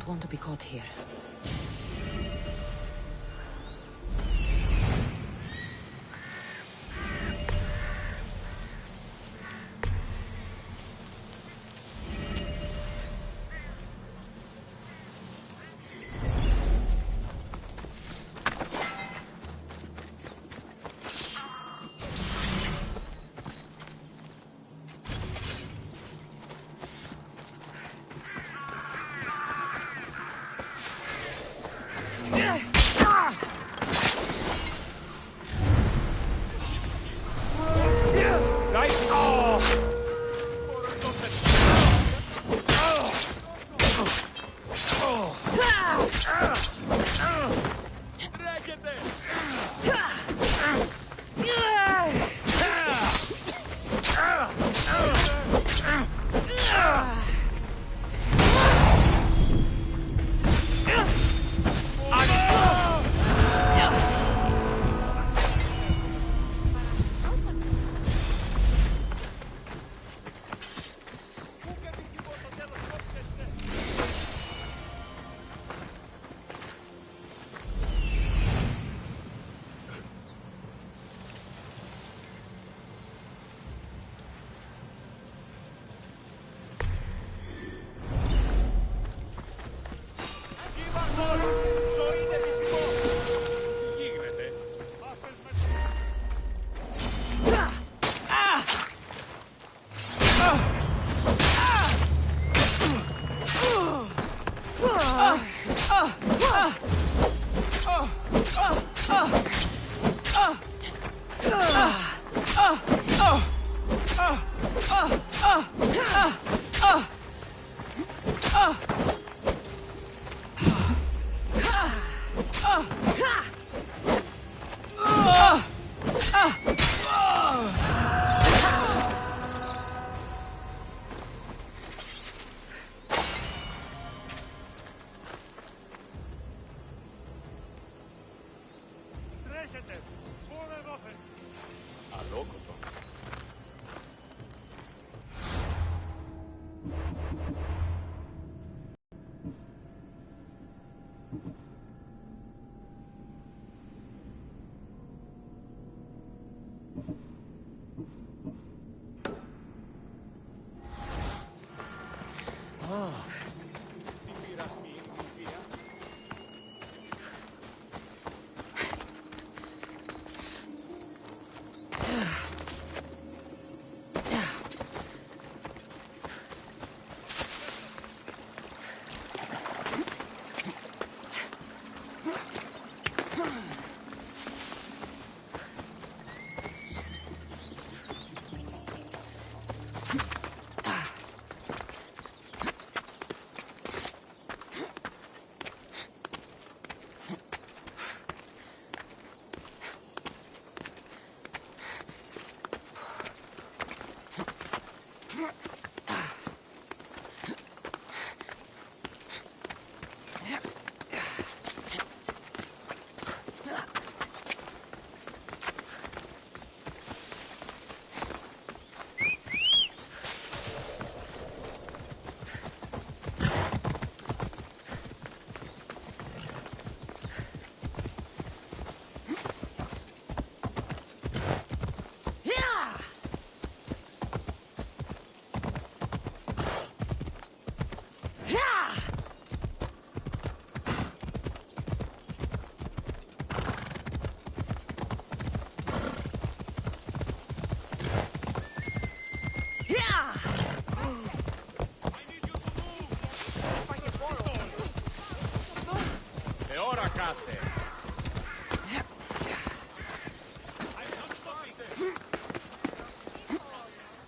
don't want to be caught here.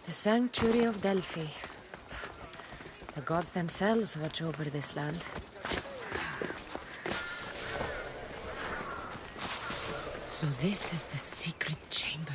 The Sanctuary of Delphi. The gods themselves watch over this land. So this is the secret chamber.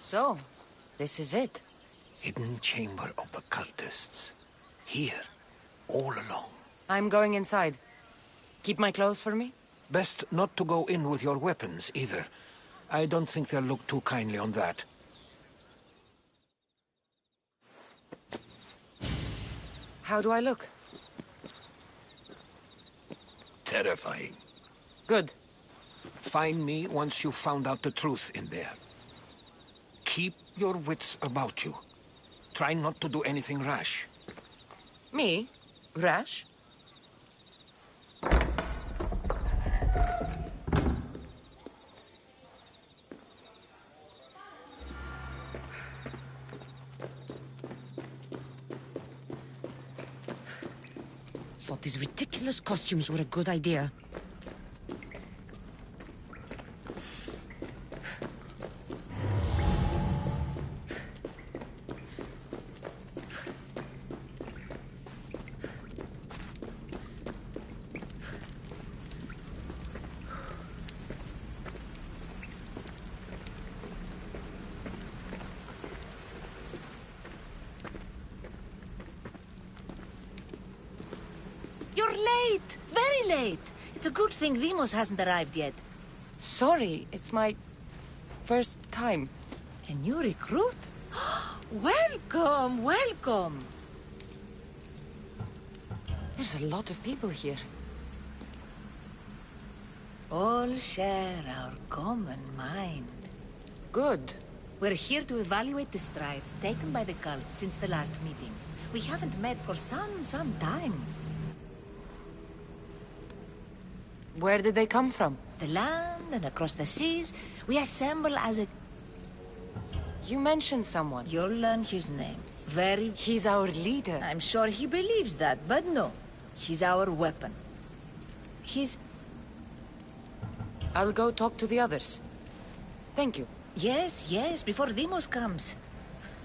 So, this is it. Hidden chamber of the cultists. Here, all along. I'm going inside. Keep my clothes for me? Best not to go in with your weapons, either. I don't think they'll look too kindly on that. How do I look? Terrifying. Good. Find me once you've found out the truth in there. Keep your wits about you. Try not to do anything rash. Me? Rash? Thought these ridiculous costumes were a good idea. You're late! Very late! It's a good thing Demos hasn't arrived yet. Sorry, it's my first time. A new recruit? Welcome, welcome! There's a lot of people here. All share our common mind. Good. We're here to evaluate the strides taken by the cult since the last meeting. We haven't met for some time. Where did they come from? The land and across the seas, we assemble as a... You mentioned someone. You'll learn his name. He's our leader. I'm sure he believes that, but no. He's our weapon. I'll go talk to the others. Thank you. Yes, before Demos comes.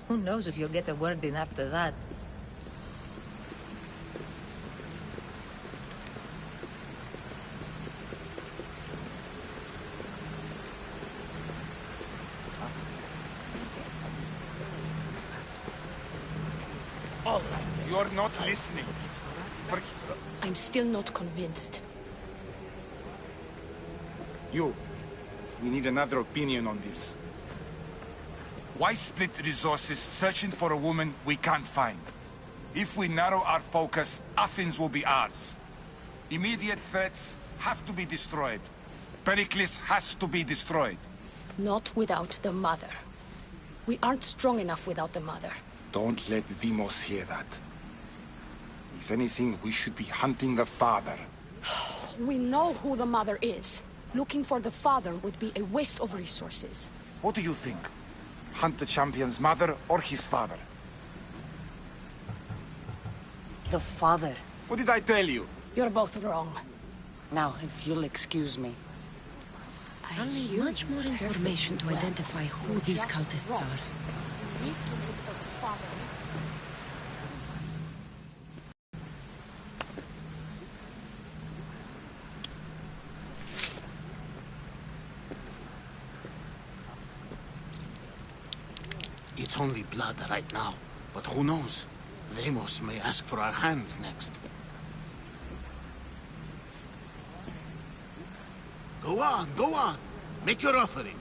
Who knows if you'll get a word in after that. All right, you're not listening. I'm still not convinced. We need another opinion on this. Why split resources searching for a woman we can't find? If we narrow our focus, Athens will be ours. Immediate threats have to be destroyed. Pericles has to be destroyed. Not without the mother. We aren't strong enough without the mother. Don't let Demos hear that. If anything, we should be hunting the father. We know who the mother is. Looking for the father would be a waste of resources. What do you think? Hunt the champion's mother or his father? The father. What did I tell you? You're both wrong. Now, if you'll excuse me. I'll need much more information to identify who these cultists are. Need to look for the father. It's only blood right now, but who knows? Demos may ask for our hands next. Go on. Make your offering.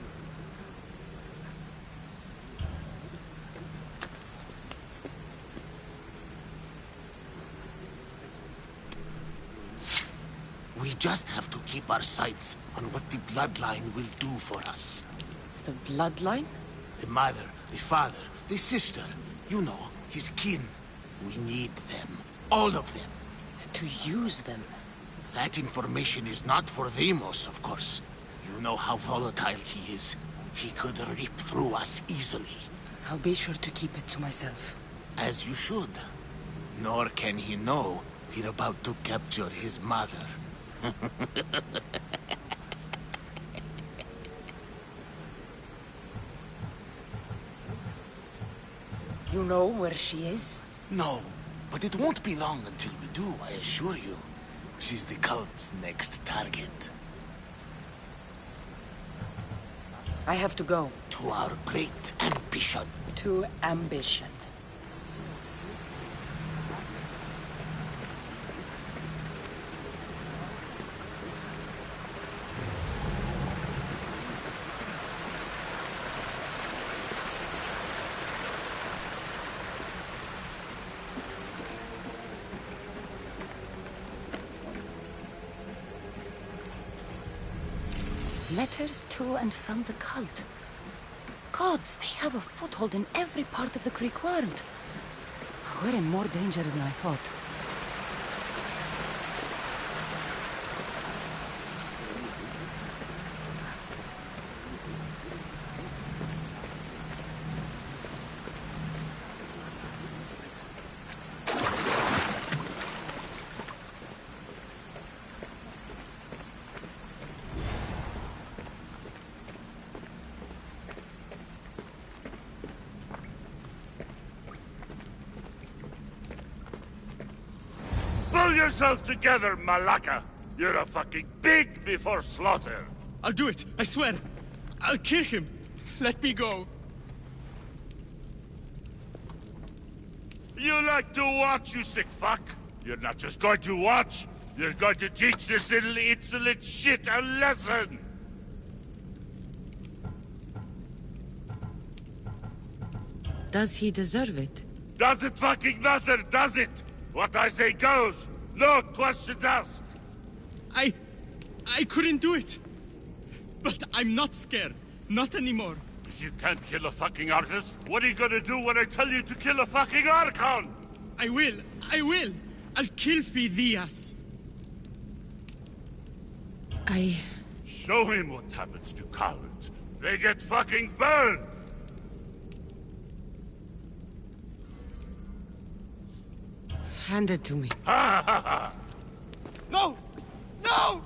We just have to keep our sights on what the bloodline will do for us. The bloodline? The mother, the father, the sister. You know, his kin. We need them. All of them. To use them. That information is not for Demos, of course. You know how volatile he is. He could rip through us easily. I'll be sure to keep it to myself. As you should. Nor can he know we're about to capture his mother. You know where she is? No, but it won't be long until we do, I assure you. She's the cult's next target. I have to go. To our great ambition. To ambition. Letters to and from the cult. Gods, they have a foothold in every part of the Greek world. We're in more danger than I thought. Pull yourself together, Malaka! You're a fucking pig before slaughter! I'll do it, I swear. I'll kill him. Let me go. You like to watch, you sick fuck? You're not just going to watch, you're going to teach this little insolent shit a lesson! Does he deserve it? Does it fucking matter, does it? What I say goes! No questions asked! I couldn't do it. But I'm not scared. Not anymore. If you can't kill a fucking artist, what are you gonna do when I tell you to kill a fucking Archon? I will. I'll kill Phidias. Show him what happens to cowards. They get fucking burned! Hand it to me. Ha ha ha! No! No!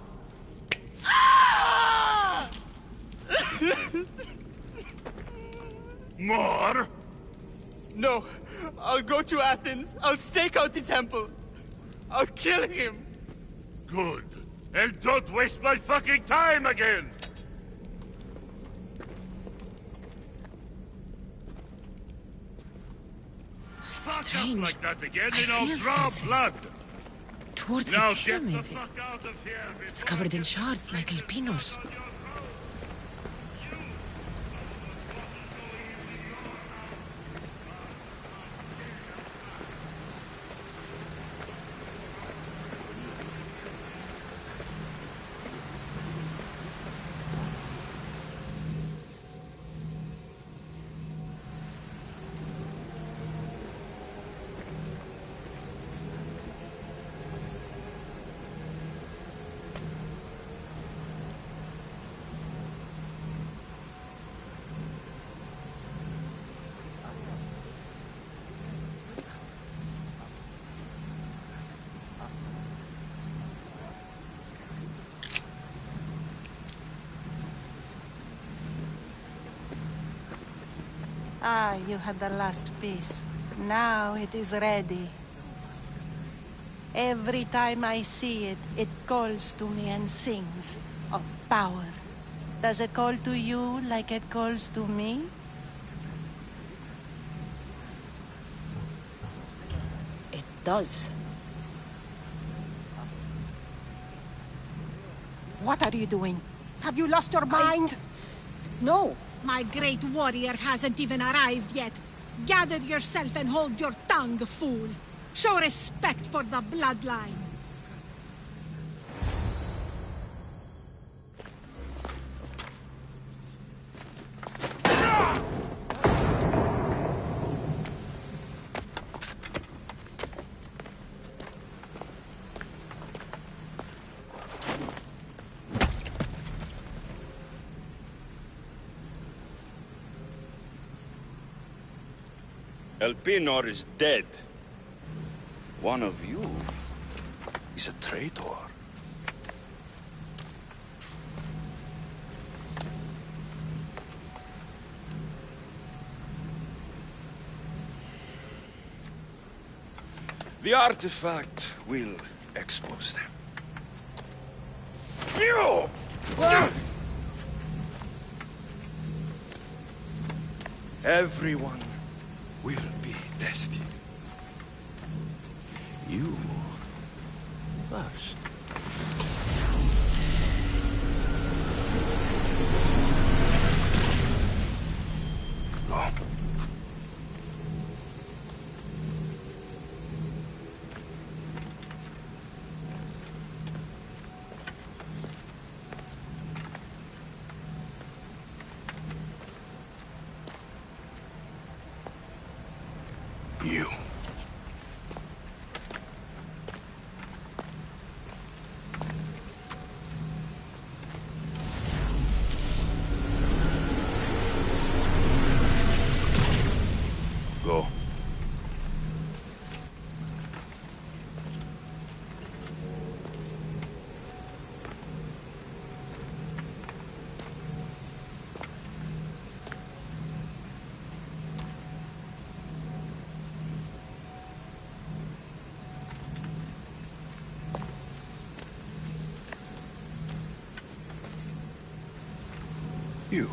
Ah! More? No. I'll go to Athens. I'll stake out the temple. I'll kill him. Good. And don't waste my fucking time again! Fuck up like that again and I'll draw blood! Towards Now the get pyramid. the fuck out of here! It's covered in shards like Alpinos. Ah, you had the last piece. Now it is ready. Every time I see it, it calls to me and sings of power. Does it call to you like it calls to me? It does. What are you doing? Have you lost your mind? No! My great warrior hasn't even arrived yet. Gather yourself and hold your tongue, fool. Show respect for the bloodline. Elpinor is dead. One of you is a traitor. The artifact will expose them. You! Everyone will be tested. You first. Go. You. Go. You.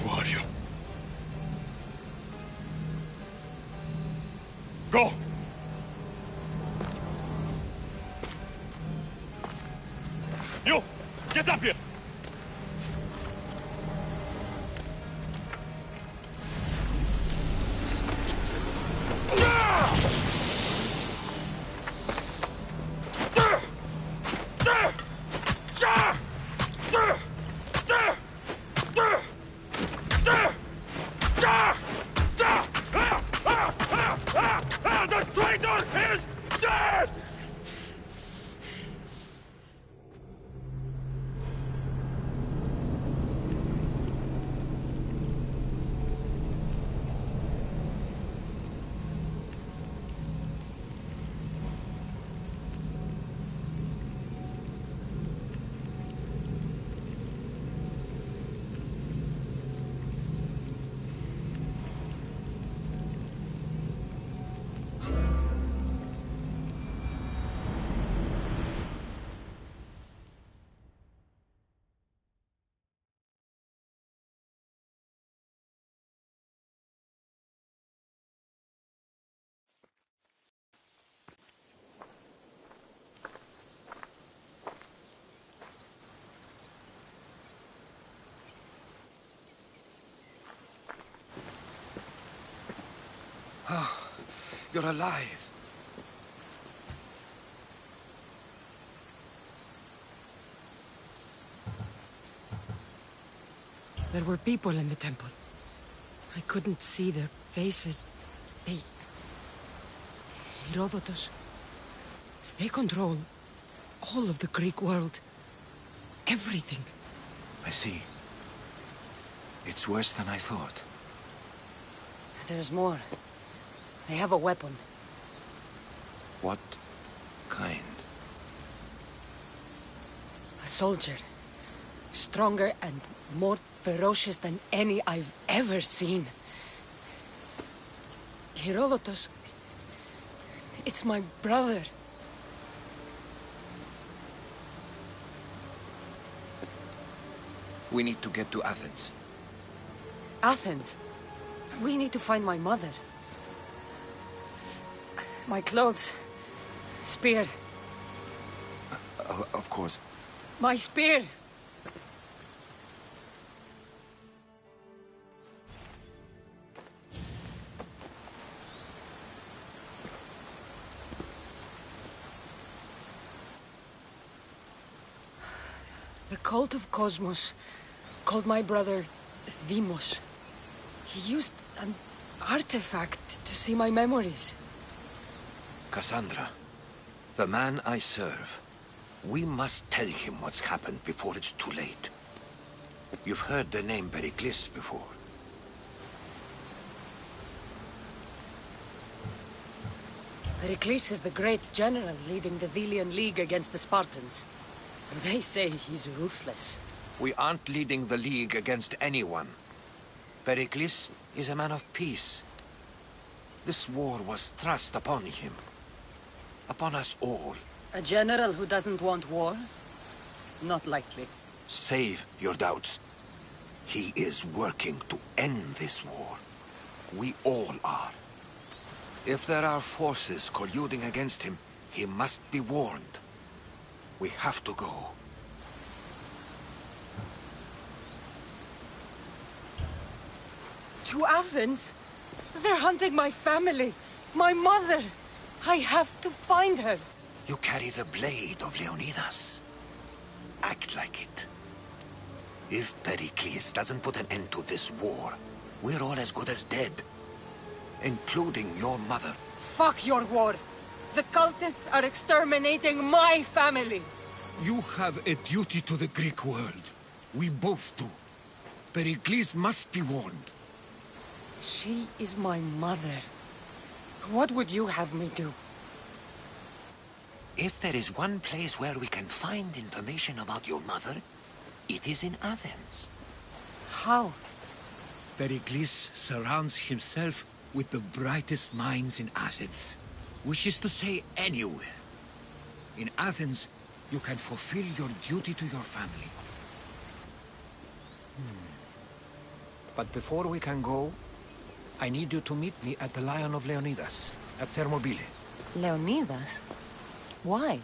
Who are you? Go! You! Get up here! The traitor is dead! Oh, you're alive. There were people in the temple. I couldn't see their faces. They... Herodotus. They control all of the Greek world. Everything. I see. It's worse than I thought. There's more. They have a weapon. What kind? A soldier. Stronger and more ferocious than any I've ever seen. Herodotus... It's my brother. We need to get to Athens. Athens? We need to find my mother. My clothes. Spear. Of course. My spear! The cult of Cosmos called my brother Deimos. He used an artifact to see my memories. Cassandra, the man I serve, we must tell him what's happened before it's too late. You've heard the name Pericles before. Pericles is the great general leading the Delian League against the Spartans. They say he's ruthless. We aren't leading the League against anyone. Pericles is a man of peace. This war was thrust upon him. Upon us all. A general who doesn't want war? Not likely. Save your doubts. He is working to end this war. We all are. If there are forces colluding against him, he must be warned. We have to go. To Athens? They're hunting my family. My mother. I have to find her. You carry the blade of Leonidas. Act like it. If Pericles doesn't put an end to this war, we're all as good as dead. Including your mother. Fuck your war. The cultists are exterminating my family. You have a duty to the Greek world. We both do. Pericles must be warned. She is my mother. What would you have me do? If there is one place where we can find information about your mother, it is in Athens. How? Pericles surrounds himself with the brightest minds in Athens. Which is to say, anywhere. In Athens, you can fulfill your duty to your family. But before we can go, I need you to meet me at the Lion of Leonidas, at Thermopylae. Leonidas? Why?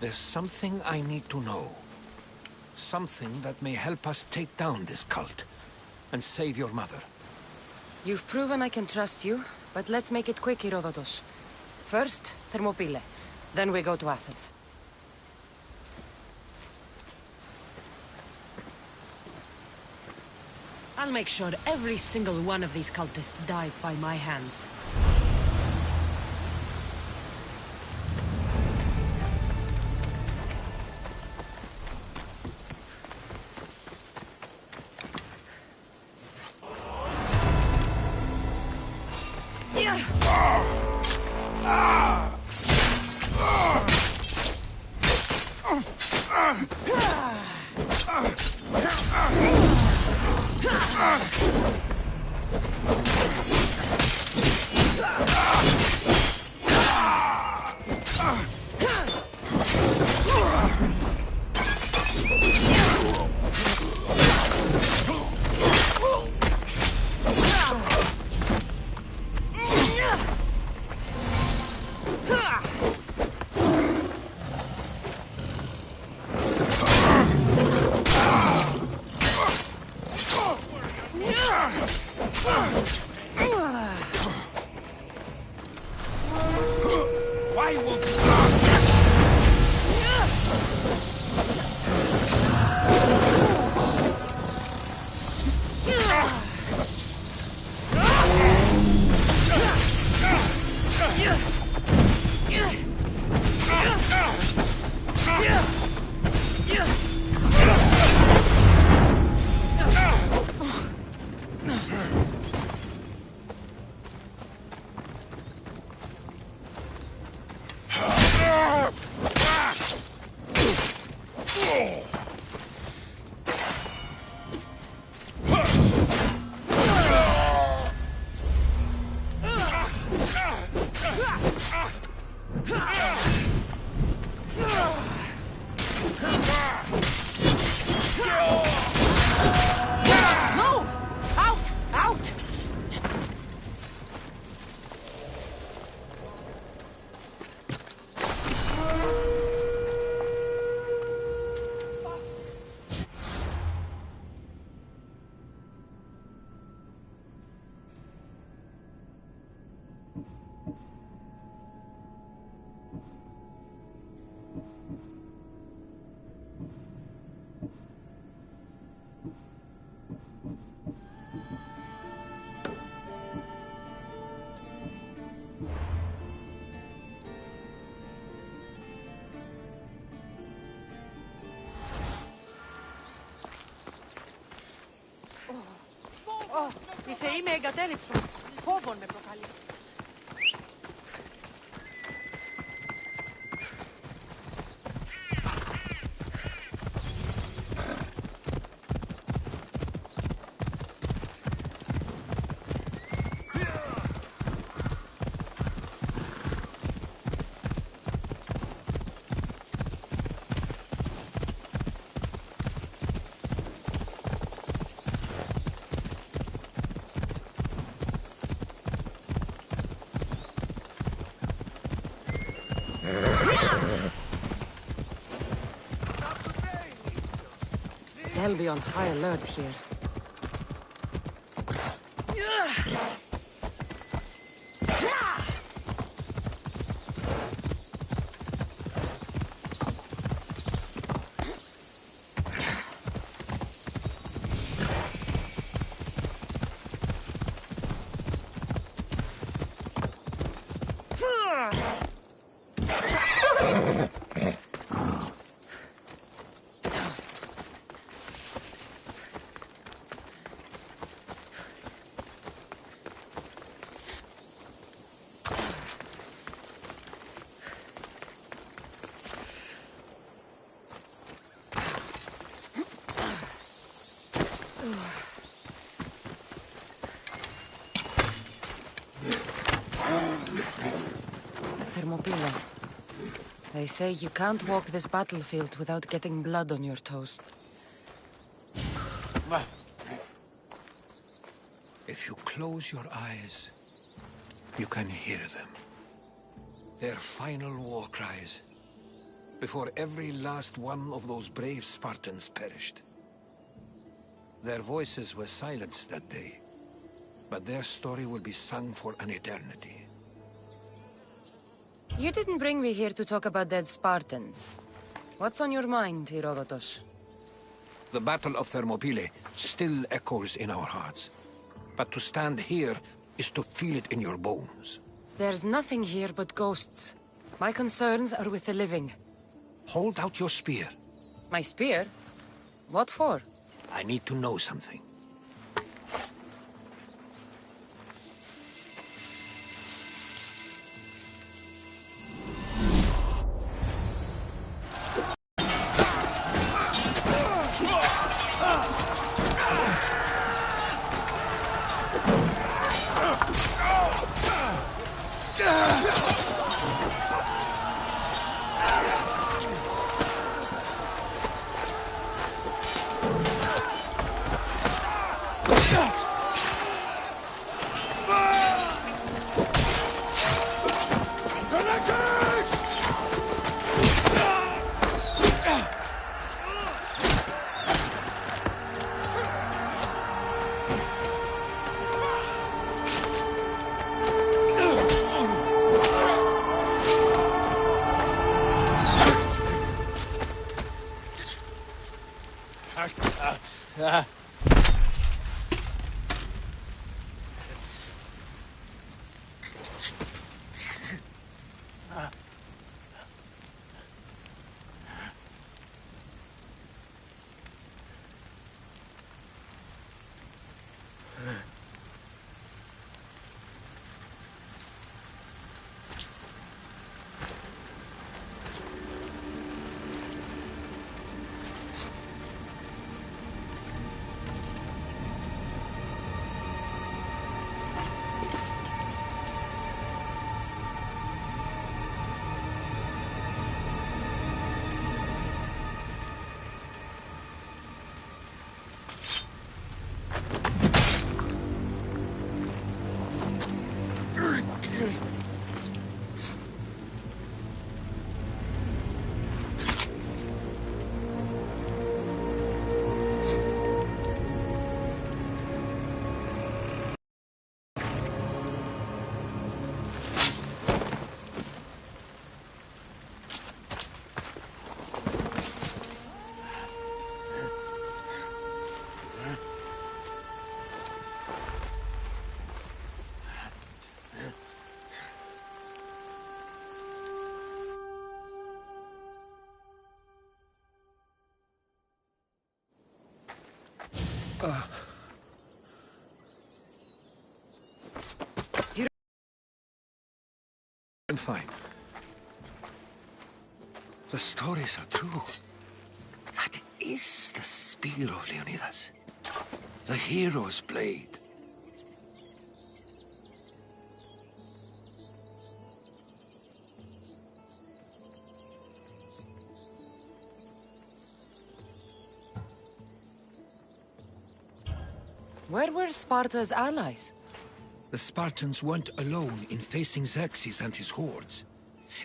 There's something I need to know. Something that may help us take down this cult and save your mother. You've proven I can trust you, but let's make it quick, Herodotus. First, Thermopylae. Then we go to Athens. I'll make sure every single one of these cultists dies by my hands. Οι θεοί με εγκατέλειψαν. Φόβον με προκαλεί. They'll be on high alert here. Thermopylae. They say you can't walk this battlefield without getting blood on your toes. If you close your eyes, you can hear them. Their final war cries, before every last one of those brave Spartans perished. Their voices were silenced that day, but their story will be sung for an eternity. You didn't bring me here to talk about dead Spartans. What's on your mind, Herodotus? The Battle of Thermopylae still echoes in our hearts. But to stand here is to feel it in your bones. There's nothing here but ghosts. My concerns are with the living. Hold out your spear. My spear? What for? I need to know something. And fine. The stories are true. That is the spear of Leonidas. The hero's blade. Where were Sparta's allies? The Spartans weren't alone in facing Xerxes and his hordes.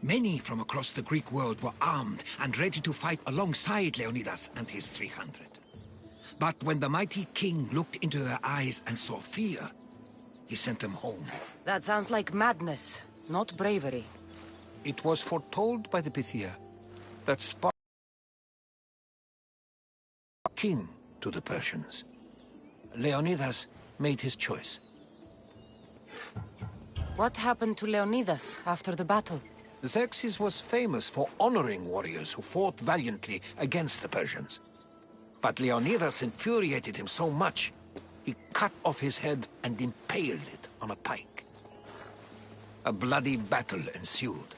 Many from across the Greek world were armed and ready to fight alongside Leonidas and his 300. But when the mighty king looked into their eyes and saw fear, he sent them home. That sounds like madness, not bravery. It was foretold by the Pythia that Sparta was king to the Persians. Leonidas made his choice. What happened to Leonidas after the battle? Xerxes was famous for honoring warriors who fought valiantly against the Persians. But Leonidas infuriated him so much, he cut off his head and impaled it on a pike. A bloody battle ensued,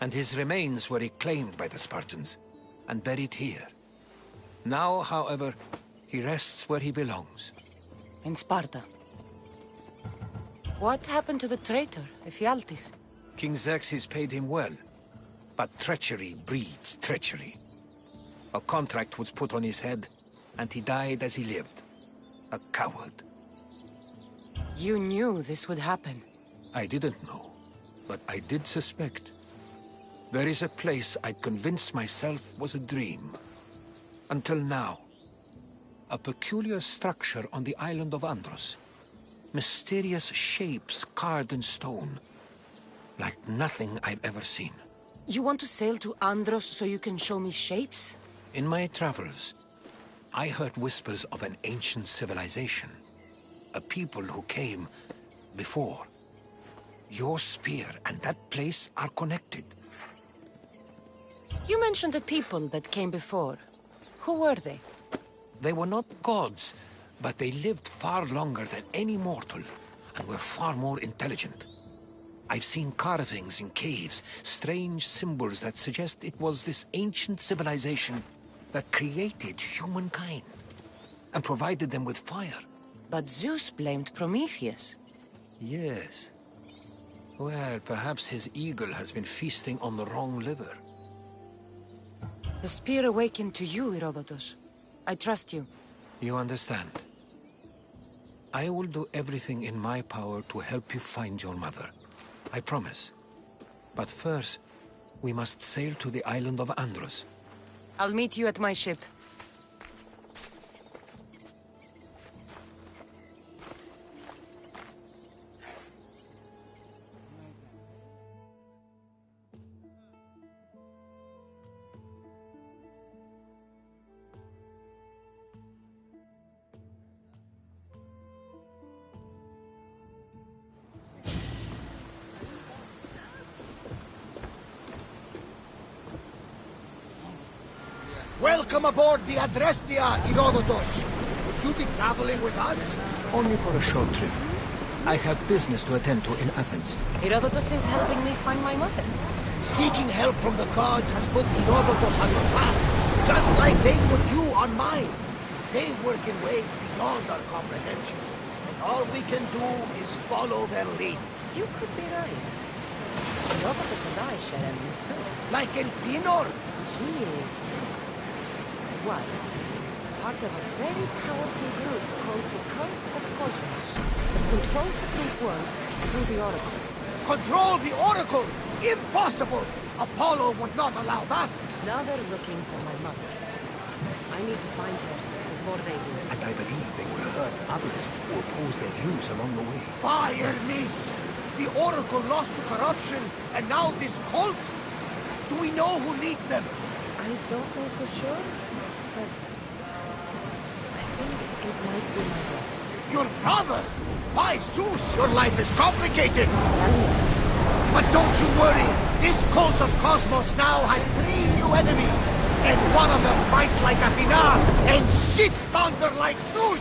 and his remains were reclaimed by the Spartans and buried here. Now, however, he rests where he belongs. In Sparta. What happened to the traitor, Ephialtes? King Xerxes paid him well, but treachery breeds treachery. A contract was put on his head, and he died as he lived. A coward. You knew this would happen. I didn't know, but I did suspect. There is a place I'd convinced myself was a dream. Until now. A peculiar structure on the island of Andros. Mysterious shapes carved in stone. Like nothing I've ever seen. You want to sail to Andros so you can show me shapes? In my travels, I heard whispers of an ancient civilization. A people who came before. Your spear and that place are connected. You mentioned a people that came before. Who were they? They were not gods, but they lived far longer than any mortal, and were far more intelligent. I've seen carvings in caves, strange symbols that suggest it was this ancient civilization that created humankind, and provided them with fire. But Zeus blamed Prometheus. Yes. Well, perhaps his eagle has been feasting on the wrong liver. The spear awakened to you, Herodotus. I trust you. You understand. I will do everything in my power to help you find your mother. I promise. But first, we must sail to the island of Andros. I'll meet you at my ship. Welcome aboard the Adrestia, Herodotus. Would you be traveling with us? Only for a short trip. I have business to attend to in Athens. Herodotus is helping me find my mother. Seeking help from the gods has put Herodotus on your path, just like they put you on mine. They work in ways beyond our comprehension, and all we can do is follow their lead. You could be right. Herodotus and I share enemies too. Like El Pinor. He was part of a very powerful group called the Cult of Cosmos that controls the Greek world through the Oracle. Control the Oracle? Impossible! Apollo would not allow that. Now they're looking for my mother. I need to find her before they do. And I believe they will hurt others who oppose their views along the way. By Hermes! The Oracle lost to corruption, and now this cult? Do we know who leads them? I don't know for sure, but I think it might be my brother. Your brother? By Zeus, your life is complicated! But don't you worry, this cult of Cosmos now has 3 new enemies, and one of them fights like Athena and shits thunder like Zeus!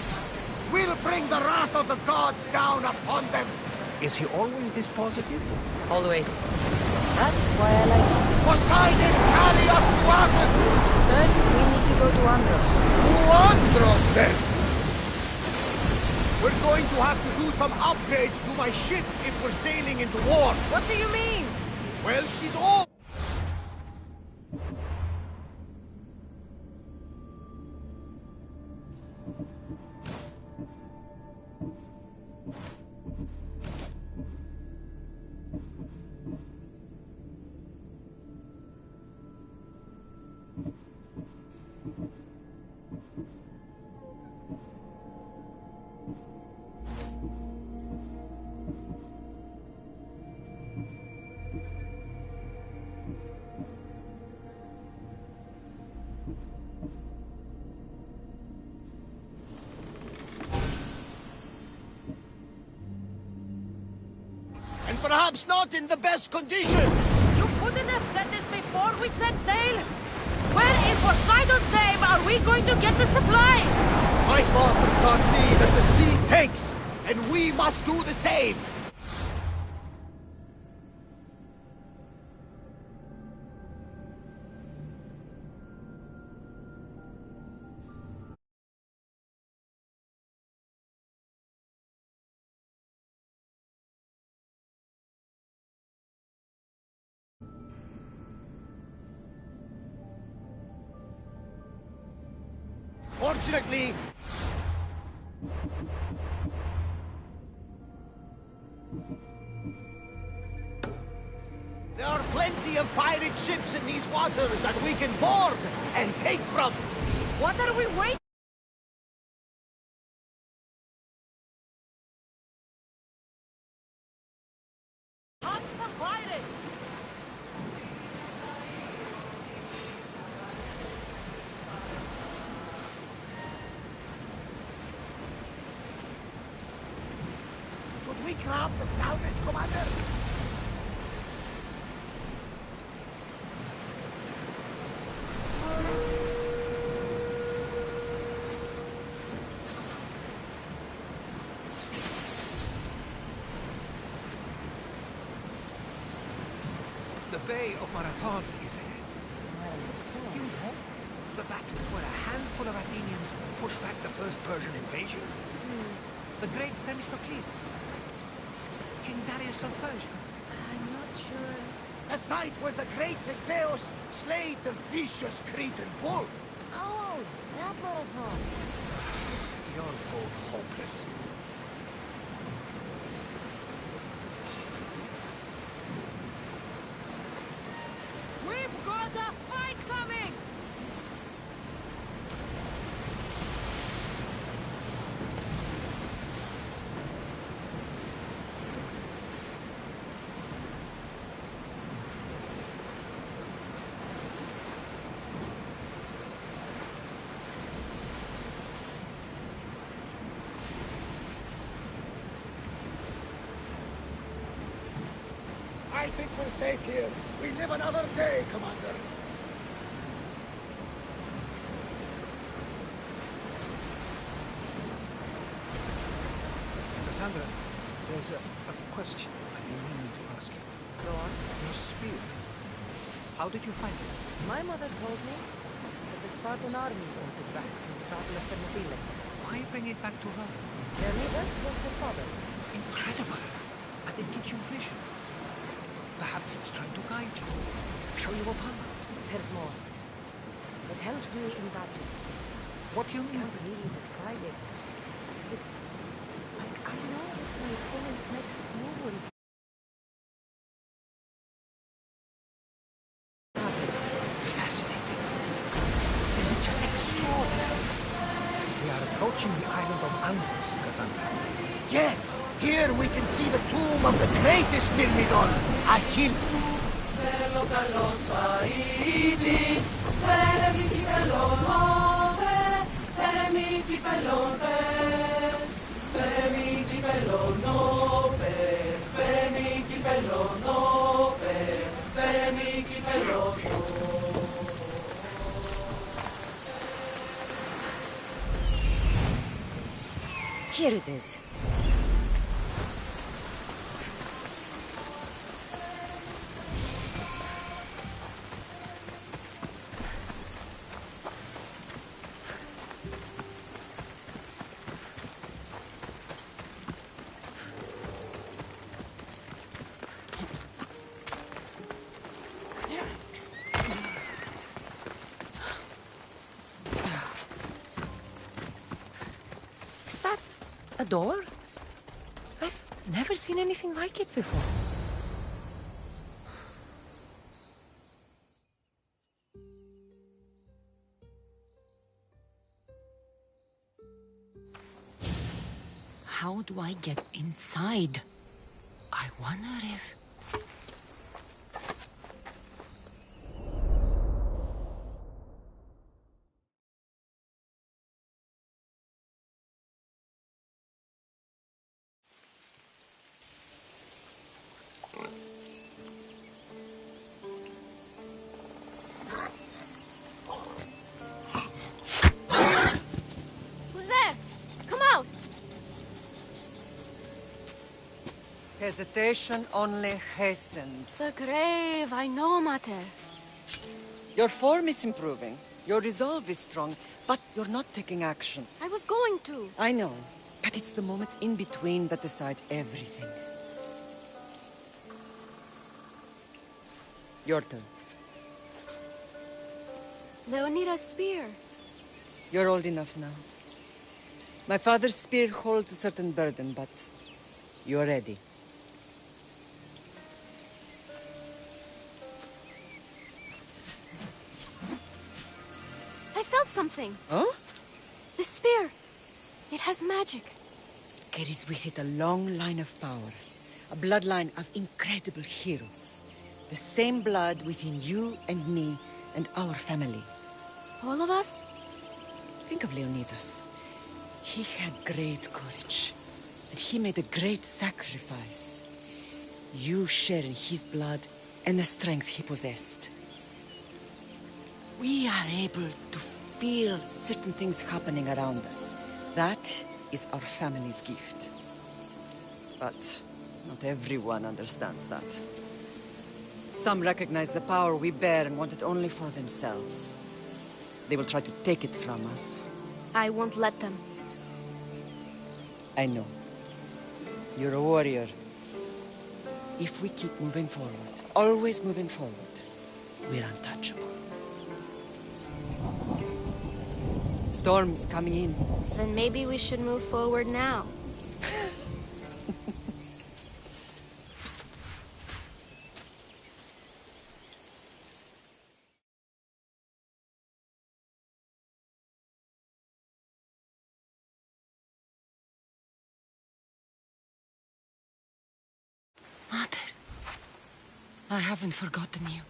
We'll bring the wrath of the gods down upon them! Is he always this positive? Always. That's why I like it. Poseidon, carry us to Athens! First, we need to go to Andros. To Andros, then! We're going to have to do some upgrades to my ship if we're sailing into war. What do you mean? Well, she's all... And perhaps not in the best condition. You couldn't have said this before we set sail. Where in Poseidon's name are we going to get the supplies? My father taught me that the sea takes, and we must do the same. Fortunately, there are plenty of pirate ships in these waters that we can board and take from. What are we waiting? Hunt some pirates! Should we grab the salvage, Commander? The Bay of Marathon is ahead. You know, the battle where a handful of Athenians pushed back the first Persian invasion. The great Themistocles. King Darius of Persia. I'm not sure. The site where the great Theseus slayed the vicious Cretan bull. Oh, that marathon. You're both hopeless. We've got a fight coming! I think we're safe here. We live another day, Commander. Cassandra, there's a question I've been meaning to ask you. Go on. Your spear. How did you find it? My mother told me that the Spartan army brought it back from the Battle of Thermopylae. Why bring it back to her? Leonidas was her father. Incredible. And it gives you visions. Perhaps it's trying to guide you. Show you a power. There's more. It helps me in battle. What do you mean? Can't really describe it. It's like I know what my opponent's next move will be. Fascinating. This is just extraordinary. We are approaching the island of Andros, Cassandra. Yes, here we can see the tomb of the greatest Myrmidon, Achilles. Here it is. door? I've never seen anything like it before. How do I get inside? I wonder if... Who's there? Come out! Hesitation only hastens. The grave, I know, Mater. Your form is improving. Your resolve is strong, but you're not taking action. I was going to. I know, but it's the moments in between that decide everything. Your turn. Leonida's spear. You're old enough now. My father's spear holds a certain burden, but you're ready. I felt something. Oh? The spear. It has magic. Carries with it a long line of power. A bloodline of incredible heroes. The same blood within you and me and our family. All of us? Think of Leonidas. He had great courage. And he made a great sacrifice. You share in his blood and the strength he possessed. We are able to feel certain things happening around us. That is our family's gift. But not everyone understands that. Some recognize the power we bear and want it only for themselves. They will try to take it from us. I won't let them. I know. You're a warrior. If we keep moving forward, always moving forward, we're untouchable. Storm's coming in. Then maybe we should move forward now. Mater, I haven't forgotten you.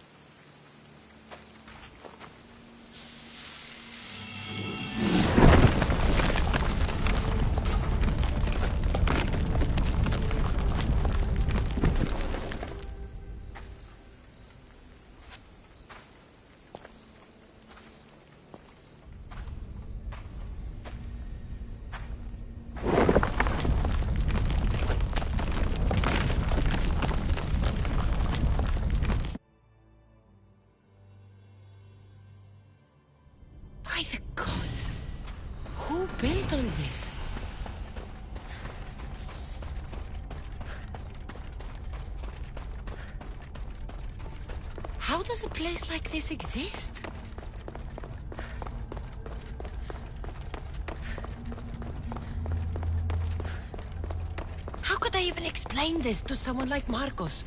By the gods! Who built all this? How does a place like this exist? How could I even explain this to someone like Marcos?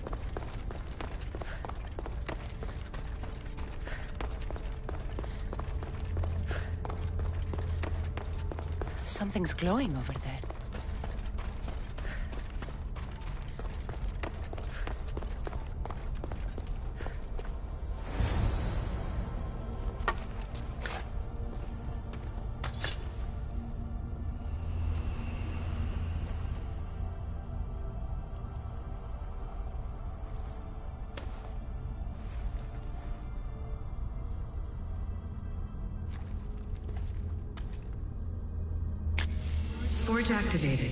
Something's glowing over there. Forge activated.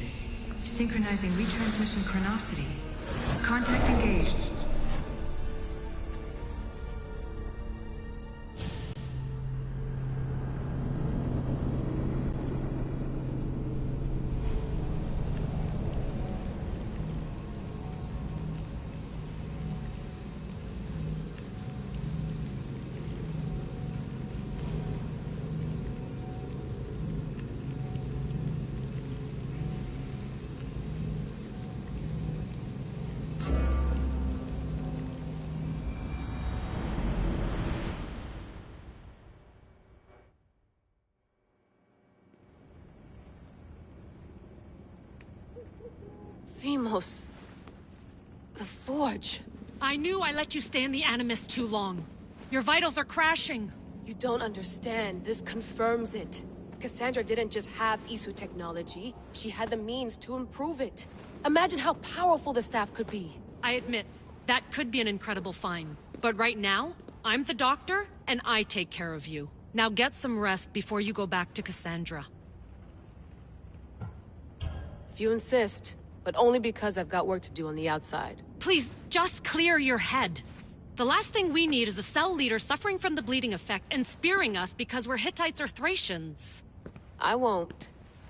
Synchronizing retransmission chronicity. Contact engaged. Cosmos. The Forge. I knew I let you stay in the Animus too long. Your vitals are crashing. You don't understand. This confirms it. Cassandra didn't just have Isu technology. She had the means to improve it. Imagine how powerful the staff could be. I admit, that could be an incredible find. But right now, I'm the doctor, and I take care of you. Now get some rest before you go back to Cassandra. If you insist, but only because I've got work to do on the outside. Please, just clear your head. The last thing we need is a cell leader suffering from the bleeding effect and spearing us because we're Hittites or Thracians. I won't.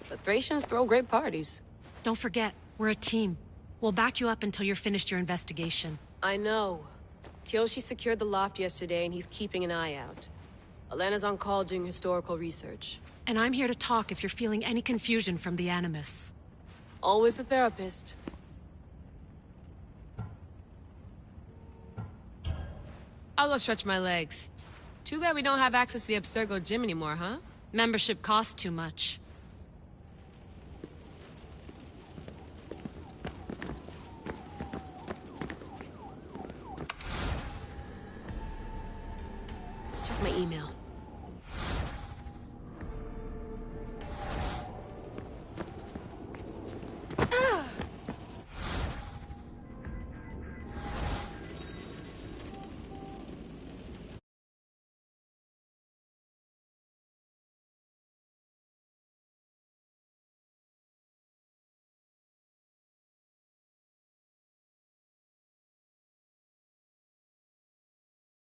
The Thracians throw great parties. Don't forget, we're a team. We'll back you up until you're finished your investigation. I know. Kyoshi secured the loft yesterday and he's keeping an eye out. Elena's on call doing historical research. And I'm here to talk if you're feeling any confusion from the Animus. Always the therapist. I'll go stretch my legs. Too bad we don't have access to the Abstergo gym anymore, huh? Membership costs too much. Check my email.